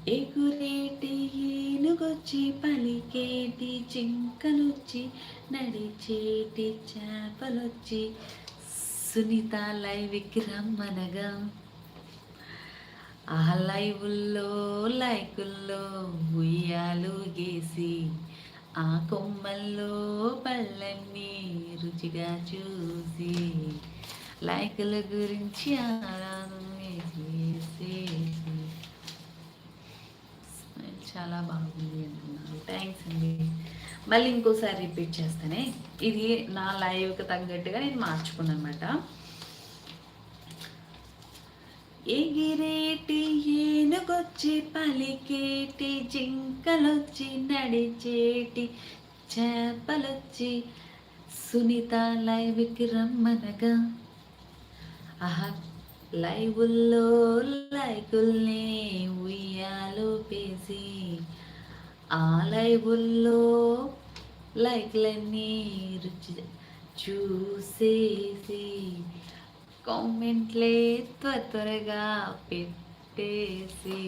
ఎగురేటి ఏనుగొచ్చి పలికేటి జింకలొచ్చి నడిచేటి చేపలొచ్చి సునీత లైవ్కి రమ్మనగా ఆ లైవుల్లో లైకుల్లో ఉయ్యాలు గేసి ఆ కొమ్మల్లో పళ్ళన్నీ రుచిగా చూసి లైకుల గురించి ఆరాధన చేసేసి చాలా బాగుంది అంటున్నారు. థ్యాంక్స్ అండి. మళ్ళీ ఇంకోసారి రిపీట్ చేస్తానే. ఇది నా లైవ్కి తగ్గట్టుగా నేను మార్చుకున్నాను అనమాట. ఎగిరేటి ఏనుగొచ్చి పలికేటి జింకలొచ్చి నడిచేటి చేపలొచ్చి సునీత లైవ్కి రమ్మనగా ఆహా లైవుల్లో లైకుల్ని ఉయ్యాలు పేసి ఆ లైవుల్లో లైక్లన్నీ రుచి చూసేసి కామెంట్లే త్వరగా పెట్టేసి